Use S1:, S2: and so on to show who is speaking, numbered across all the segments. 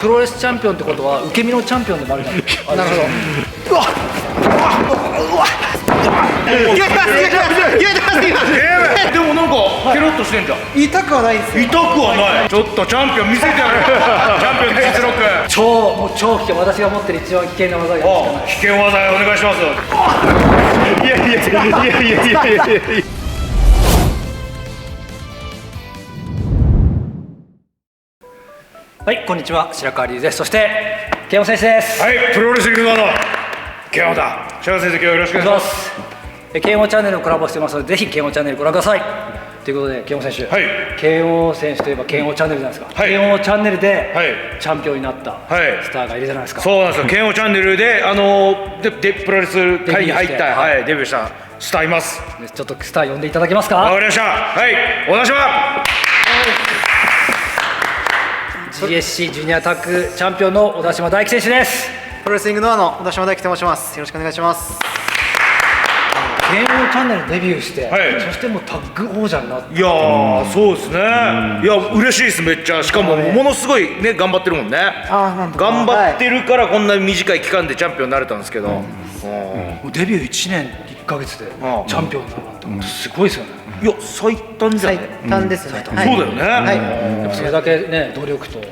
S1: プロレスチャンピオンってことは受け身のチャンピオンでもあるじゃないですか。なるほど。うわ
S2: でもなんかケロッとしてんじゃん。
S3: 痛くはないですよ。
S2: 痛くはない。ちょっとチャンピオン見せてやる。チャンピオンの実力。
S1: もう超危険、私が持ってる一番危険な技が
S2: 危険技お願いします。いやいやいやいやいやいやいや。
S1: はい、こんにちは、白川龍です。そして慶応選手です。
S2: はい、プロレスリングの慶応だ。白川先生、今日よろしくお願いします。
S1: 慶応チャンネルをコラボしてますので、ぜひ慶応チャンネルご覧ください。ということで、慶応選手、
S2: はい、
S1: 慶応選手といえば慶応チャンネルじゃないですか。
S2: はい、
S1: 慶応チャンネルで、
S2: はい、
S1: チャンピオンになったスターがいるじゃないですか。
S2: そうなんですよ。慶応チャンネルでプロレス界に入った、はい、デビューしたスターいます。
S1: ちょっとスター呼んでいただけますか。
S2: わかりました。はい、お願いします。
S1: GSC ジュニアタッグチャンピオンの小田島大樹選手です。
S3: プロレスリングノアの小田島大樹と申します。よろしくお願いします。
S1: 慶応チャンネルデビューして、
S2: はい、
S1: そしてもうタッグ王者になって。
S2: いやー、そうですね。いや、嬉しいです、めっちゃ。しかもものすごいね、頑張ってるもんね。頑張ってるからこんな短い期間でチャンピオンになれたんですけど、も
S1: うデビュー1年1ヶ月でチャンピオンになるなんてすごいですよね。
S2: いや、最短じゃない。
S3: 最短ですね。
S2: そうだよね。
S3: はい。
S1: やっぱそれだけね、努力と、あ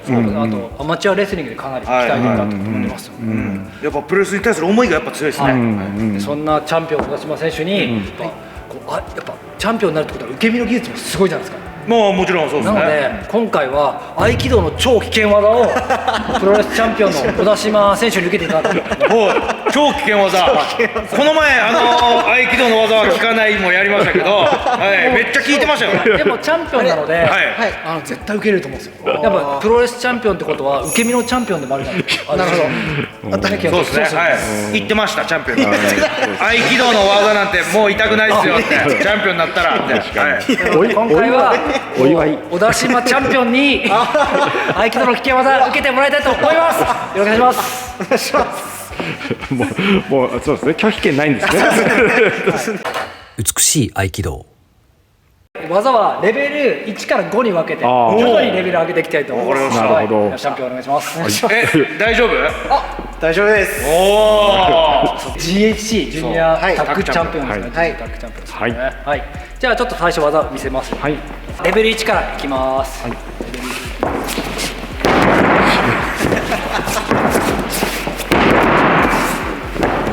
S1: とアマチュアレスリングでかなり鍛えていたと思いますよね。
S2: やっぱプロレスに対する思いがやっぱ強いですね。
S1: そんなチャンピオン小田島選手に、やっぱチャンピオンになるってことは受け身の技術もすごいじゃないですか。
S2: もちろんそうですね。
S1: なので今回は合気道の超危険技をプロレスチャンピオンの小田島選手に受けていただく。
S2: 超危険技。この前合気道の技は効かないもやりましたけど、めっちゃ効いてましたよ。
S1: でもチャンピオンなので、絶対受けれると思うんですよ。やっぱプロレスチャンピオンってことは受け身のチャンピオンでもあるじゃないですか。なるほど。
S2: そうですね。言ってました、チャンピオン。合気道の技なんてもう痛くないですよって、チャンピオンになったらって。
S1: 今回は
S4: お祝い
S1: 小田島チャンピオンに合気道の危険技受けてもらいたいと思います。よろしくお願いします。お願いします。
S4: もうそうですね、拒否権ないんですね。
S5: 美しい合気道。
S1: 技はレベル1から5に分けて徐々にレベル上げていきたいと思います。
S4: なるほど。
S1: チャンピオンお願いします。
S2: 大丈夫？
S3: 大丈夫です。
S1: GHC ジュニアタッグチャンピオンですね。タッグチャンピオンですね。はい。じゃあちょっと最初技見せます。はい。レベル1からいきます。はい。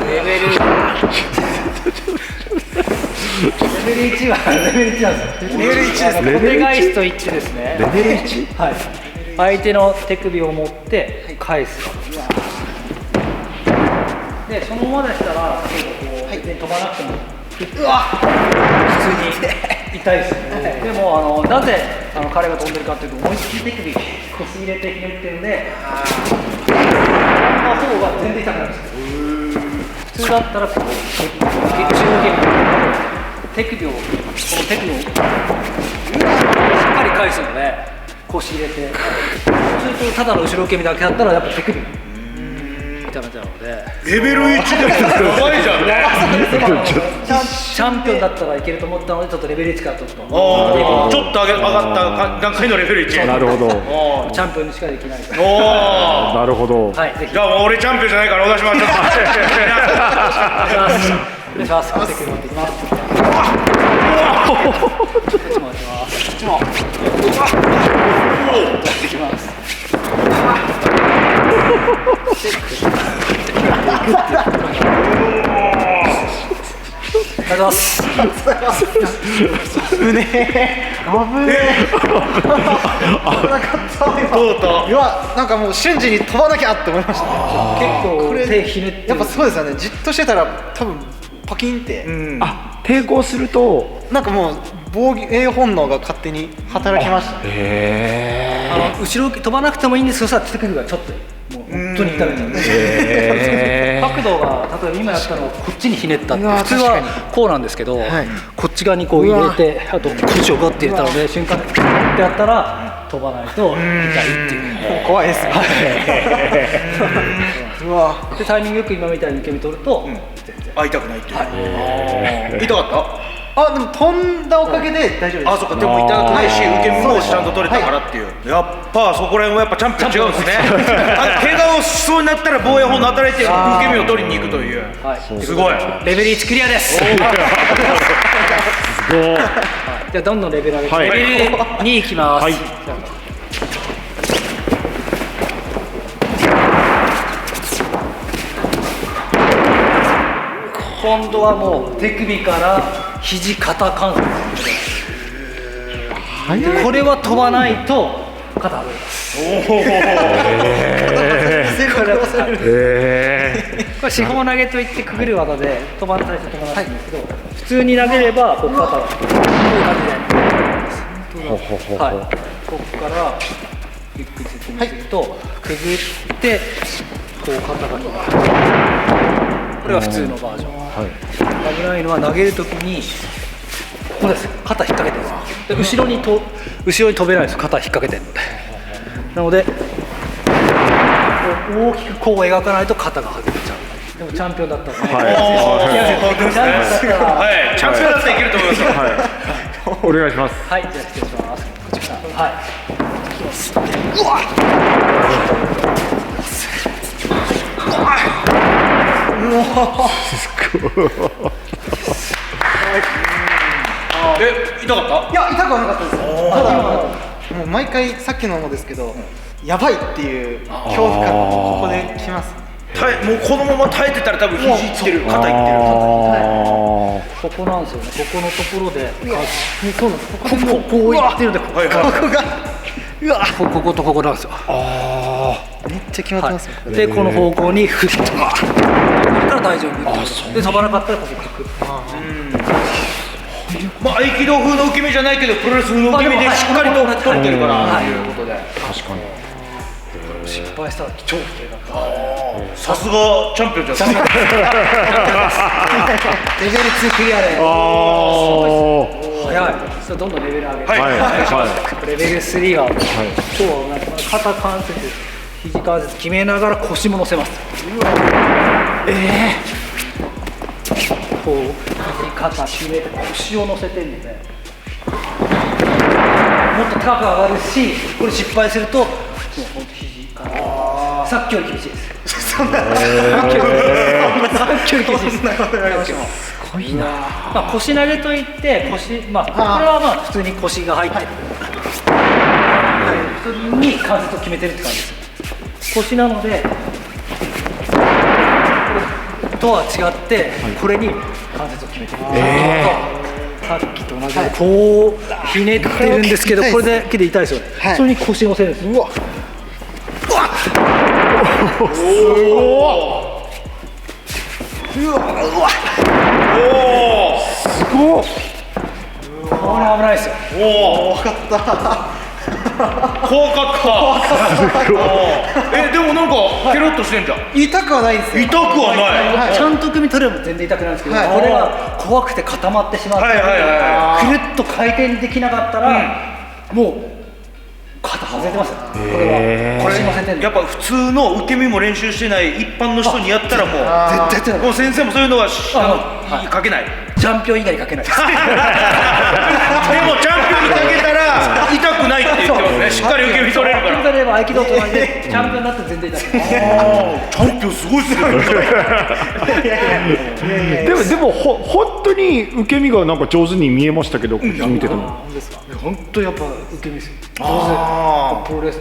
S1: レベル1はレベル1なんですよ。レベル1です。小手返しと言ってですね。レベル 1？ はい。相手の手首を持って返す。で、そのままでしたら飛ばなくても普通に痛いですよね。でもなぜ彼が飛んでるかっていうと、思いっきり手首こす入れてひねってるんで、その方が全然痛くないんですよ。普通だったら後ろ受け手首をしっかり返すので腰入れて、そうするとただの後ろ受け身だけだったらやっぱ手首痛めちゃうので、
S2: レベル1でやばいじゃんね。
S1: チャンピオンだったらいけると思ったので、ちょっとレベル1からちょっと
S2: 上がった段階のレベル1。
S4: なるほど。
S1: チャンピオンにしかできない。
S4: なるほど。
S1: はい、ぜひ。
S2: じゃあ俺チャンピオンじゃないからお出しましょう。
S1: お願いします。手首持っていきます。ありがとうございます。
S3: 危ねえ。危なかった。なんかもう瞬時に飛ばなきゃって思いました。
S1: 結構手ひねって。
S3: やっぱそうですよね。じっとしてたら多分パキンって。
S4: 抵抗すると
S3: なんかもう防衛本能が勝手に働きました。
S1: 後ろ飛ばなくてもいいんですけど、手首がちょっともう本当に痛めちゃうんで、角度が例えば今やったのをこっちにひねったって、普通はこうなんですけど、こっち側にこう入れて、あと腰をガッて入れたので、瞬間ってやったら飛ばないと痛いっていう。
S3: 怖いですね。
S1: でタイミングよく今みたいに受け身取ると
S2: 痛くないっていう。痛かった？
S3: あ、でも飛んだおかげで大丈夫です。
S2: あ、そっか。でも痛くないし受け身もちゃんと取れたからっていう、やっぱそこら辺はやっぱチャンピオン違うんですね。怪我をしそうになったら防衛法の働いて受け身を取りに行くという、すごい。
S1: レベル1クリアです。じゃあどんどんレベル上げて、レベル2いきます。今度はもう手首から肘肩関節、これは飛ばないと肩外れます。これ四方投げといってくぐる技で飛ばないと飛ばないんですけど、普通に投げればこう肩がこういう感じでここからゆっくり説明すると、くぐってこう肩が決まる。これは普通のバージョン。危ないのは投げるときにここです。肩引っ掛けてるんです。で後ろに飛べないです。肩引っ掛けてるので。なので大きくこう描かないと肩が外れちゃう。でもチャンピオンだったらね。
S2: チャンピオンだったらいけると思います。
S4: お願いします。
S1: はい、じゃあ失礼します。こっちから。はい。
S2: 痛かった？
S3: いや、痛くはなかったです。ただもう毎回さっきのもですけど、やばいっていう恐怖感がここできます。
S2: もうこのまま耐えてたら多分肘いってる、肩いってる。
S1: ここなんですよね。ここのところで、そうなんです。こういってるんで、ここことここなんですよ。
S3: めっちゃ決まってますよ。
S1: でこの方向に振ってから大丈夫で、飛ばなかったらここかく。
S2: まあ合気道風の受け身じゃないけどプロレス風の受け身でしっかりと取ってるからということで、
S4: 確かに
S1: 失敗したら超不正だった。
S2: さすがチャンピオンじゃない。
S1: レベル2クリアで早い。それどんどんレベル上げて、レベル3は超なんか肩関節、肘関節決めながら腰も乗せます。こう肘肩決めて腰を乗せてるので、もっと高く上がるし、これ失敗するともう本当肘からさっきより厳しいです。さっきより厳しいです。すごいな。まあ腰投げといって腰、まあこれはまあ普通に腰が入ってる。普通に関節を決めてるって感じです。腰なので。とは違ってこれに関節を決めてる。さっきと同じでこうひねってるんですけど、これだけで痛いですよね。それに腰乗せるんです。うわっ、すごい。これ危ないですよ。
S3: 怖かった。
S2: 怖かった。でもなんかケロッとしてんじゃん。
S3: 痛くはないんですよ。
S2: 痛くはない。
S1: ちゃんと組み取れば全然痛くないんですけど、これが怖くて固まってしまって、くるっと回転できなかったら、もう肩外れてますよ。これは腰乗せてんの。
S2: やっぱ普通の受け身も練習してない一般の人にやったらもう
S1: 絶対
S2: もう先生もそういうのはかけない。
S1: チャンピオン以外にかけないです。
S2: でもチャンピオンにかけたら痛くないって言ってますね。しっかり受け身取れるから。
S1: 例えば合気道と同じでチャンピオンになって全然痛くない。
S2: チャンピオンすごいっすね。
S4: でも本当に受け身がなんか上手に見えましたけど、見てても
S1: 本当やっぱ受け身ですよ。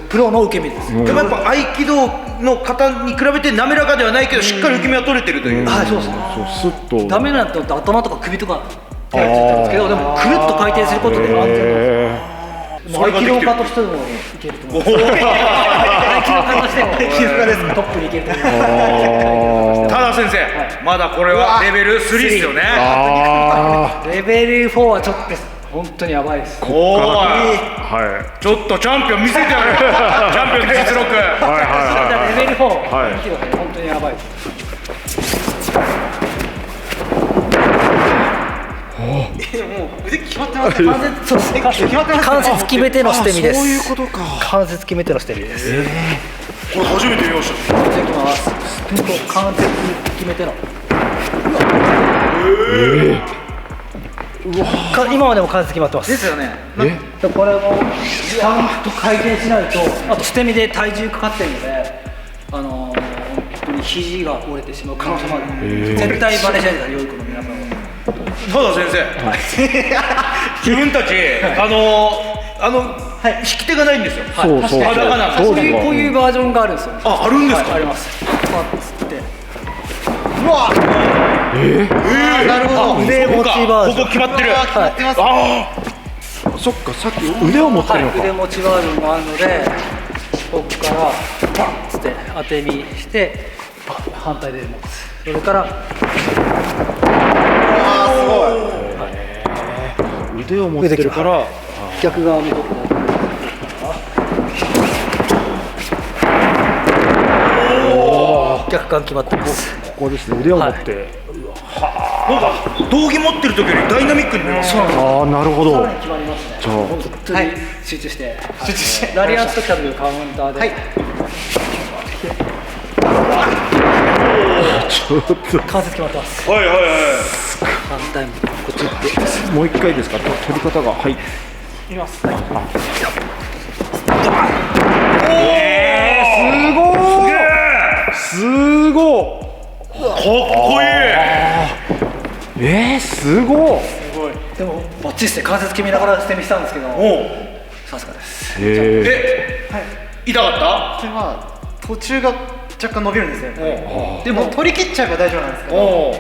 S1: プロの受け身です。
S2: でもやっぱ合気道の方に比べて滑らかではないけど、しっかり受け身は取れてるという。
S1: はい、そうですね。
S4: スッと
S1: ダメなんて頭とか首とか手がついてるんですけど、でもくるっと回転することで安全なんですよ。合気道家としてもいけると思います。合気道家としてもトップにいけると思います。
S2: ただ先生、まだこれはレベル3ですよね。
S1: レベル4はちょっと本当にやばいです。
S2: おーい、ちょっとチャンピオン見せてやる。チャンピオンの実力。
S1: レベル4、本当にやばいです。
S3: もう腕決まってます。
S1: 関節決めての捨て身です。
S3: そういうことか。
S1: 関節決めての捨て身です。
S2: これ初めて見ました。
S1: じゃあいきます。関節決めての。今までも関節決まってます。
S3: ですよね。
S1: でこれもちゃんと回転しないと、あと捨て身で体重かかってるので、本当に肘が折れてしまう可能性もある。絶対バレしないでください、良い子の皆さんは。
S2: ただ先生、自分たち引き手がないんですよ。
S4: そうそう
S2: 裸なんですよ。
S1: こういうバージョンがあるんですよ。
S2: あ、あるんですか。
S1: あります。パッつって。
S3: うわなるほど。
S1: 腕持ちバージョン。
S2: ここ決まってる。
S3: 決まってます。
S4: そっか、さっき腕を持ってるのか。
S1: 腕持ちバージョンがあるので、ここからパッつって当て身して反対で持つ。それから
S4: 腕を持ってるから
S1: 逆側に逆感決まってます。
S4: ここですね、腕を持って、
S2: なんか道着持ってる時よりダイナミックに見えます。
S4: ああ、なるほど。
S1: さらに決まりますね。
S4: じゃあ
S1: 本当に集中してラリアットキャブカウンターで、
S4: ちょっと
S1: 関節決まってます。
S2: はいはいはい。
S1: 反対もこっち行って
S4: もう一回ですか、取り方が。はい。
S1: います。
S4: すごい。
S2: かっこいい。
S4: すごい。
S1: でもバッチリして関節決めながら捨て身したんですけど、さすがです。
S2: 痛かっ
S3: これは途中が若干伸びるんですよ。でも取り切っちゃえば大丈夫なんですけど、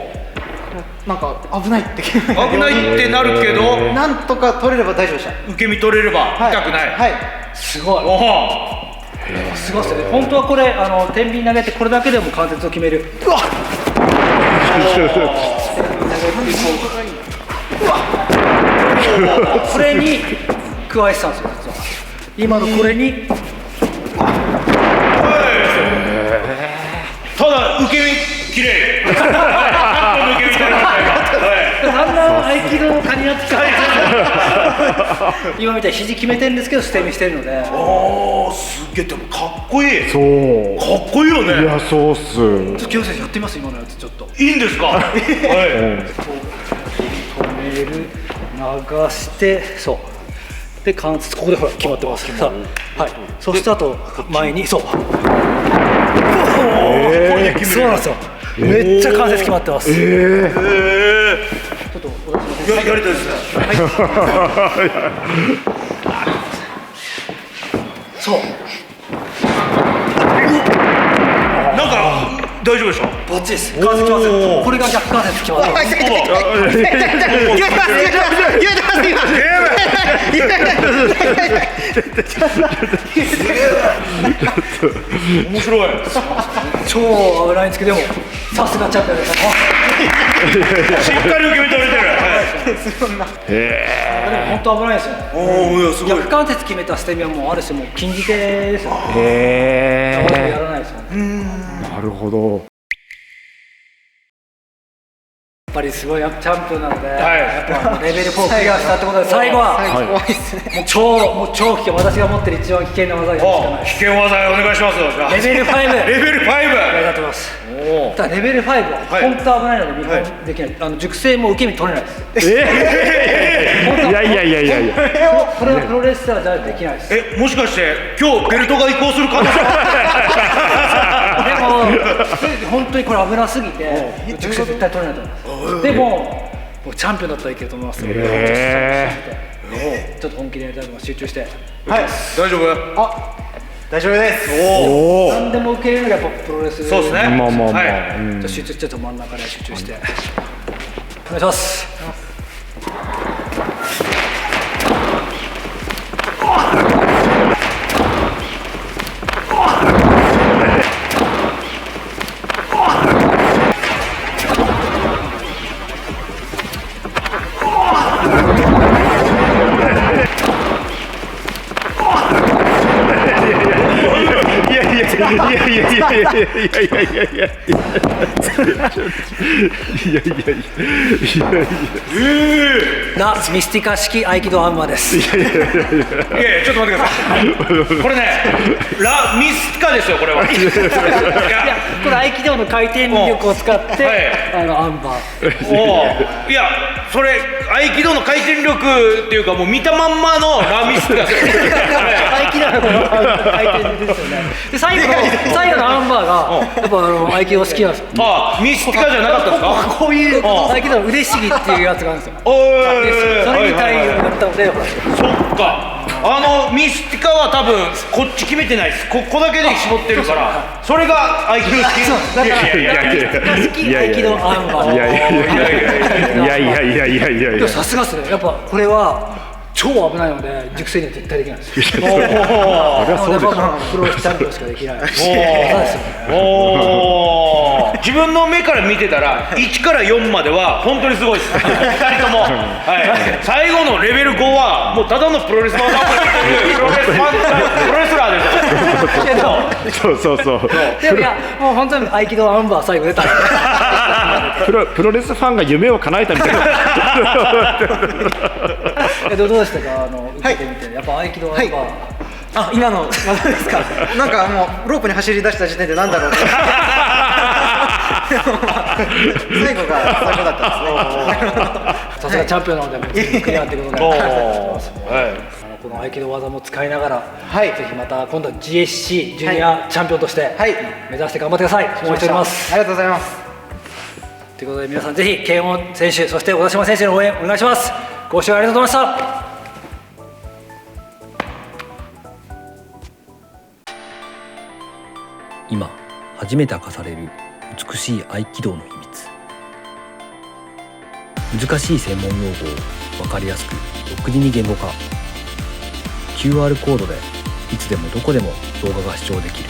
S3: なんか危ないって
S2: た。危ないってなるけど、
S3: なんとか取れれば大丈夫でした。
S2: 受け身取れれば痛くない。
S3: はい。
S1: すごい。
S2: お
S1: すごいですよね。本当はこれ天秤投げてこれだけでも関節を決める。うわ。これに加えてたんですよ実は。今のこれに。
S2: ただ受け身綺麗。受け身取れました
S1: だんだん合気道家になってきた。今みたいに肘決めてるんですけど捨て身してるので。
S2: おお、すげえ。でもかっこいい。
S4: そう。
S2: かっこいいよね。
S4: いや、そうっす。
S1: ちょっと清先生やってみます今のやつちょっと。
S2: いいんですか。はい。
S1: 止める、流してそうで関節ここでほら決まってますさあ、はい、そしてあと前にそう、そうなんですよ、めっちゃ関節決まってます。ちょっとお出します。
S2: やりたいですね。
S1: そう
S2: なんか大丈夫でしょ。
S1: バッチリです。関節決まってる。これが逆関節決まってます。
S2: 面白い。
S1: 超危ないんですけど、でもさすがチャンピオンです。
S2: しっかり受け身取れてる。
S1: でも本当危ないですよね。
S2: おお、すごい。
S1: 逆関節決めた捨て身はもうある種もう禁じ手ですよね。やらないですよね。
S4: なるほど。
S1: やっぱりすごいチャンピオンなので、
S2: はい
S1: やっぱレベル4クリアしたってことで最後は
S3: 怖いですね。
S1: もう超危険、私が持ってる一番危険な技がやるしかない
S2: 危険技お願いしますよ。じゃあ
S1: レベル5
S2: レベル 5。
S1: やってます。ただレベル5は本当危ないので見本できない。熟成も受け身取れないです。
S4: いやいやいやいやいや。
S1: これはプロレスラーじゃできないです。で
S2: もしかして今日ベルトが移行する可能性
S1: も本当にこれ危なすぎて熟成絶対取れないと思います。でもチャンピオンだったらいけると思いますので、ちょっと本気でやりたいと思います。集中して。
S3: はい。
S2: 大丈夫。
S3: あ、大丈夫です。
S2: おお。
S1: 何でも受け入れるのがやっぱプロレス。
S2: そうですね。
S4: まあまあまあ。
S1: じゃあ集中して、ちょっと真ん中で集中してお願いします。なミスティカ式合気道アンマーです。
S2: いやいやちょっと待ってください。これね、ラミスティカですよこれは。い
S1: やこれ合気道の回転力を使って、アンバー。
S2: いやそれ合気道の回転力っていうかもう見たまんまのラミスティカ
S1: 合気道の回転ですよね。で最後のアンバーがやっぱ合気道好きなんですよ。
S2: あ、ミスティカじゃなかったですか？
S1: こういう合気道の腕しぎっていうやつがあるんですよ。
S2: おー、
S1: それみたいだったので、
S2: そっか。ミスティカは多分こっち決めてないです。ここだけで絞ってるからそれが合気道好き。
S1: だから好き合気道アンバー。
S4: いや
S1: でもさすがですね。やっぱこれは超危ないので熟成には絶対できないです。
S4: そりゃそうでしょ。
S1: プロチャンピオンしかできない。
S2: 自分の目から見てたら1から4までは本当にすごいです2人とも、はい、最後のレベル5はもうただのプロレスマンがプロレスラーですよ。
S4: そう
S1: でもいやもう本当に合気道アンバー最後出た
S4: プロレスファンが夢を叶えたみたいな。
S1: どうでしたか受けてみて、やっぱ合気道アンバー、
S3: あ、今の技ですか。なんかもうロープに走り出した時点でなんだろうって最後が最初だったんですね。
S1: さすがチャンピオンなのでもうクリアってことでこの合気道技も使いながら、ぜひまた今度は GSC ジュニアチャンピオンとして目指して頑張ってください。応援しております。
S3: ありがとうございます。
S1: ということで皆さんぜひ慶應選手そして小田島選手の応援お願いします。ご視聴ありがとうございました。
S5: 今初めて明かされる美しい合気道の秘密。難しい専門用語を分かりやすく独自に言語化。 QR コードでいつでもどこでも動画が視聴できる。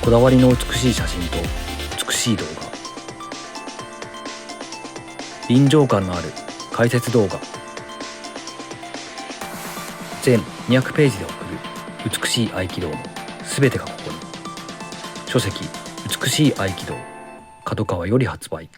S5: こだわりの美しい写真と美しい動画、臨場感のある解説動画、全200ページで送る美しい合気道のすべてがここに。書籍美しい合気道、角川より発売。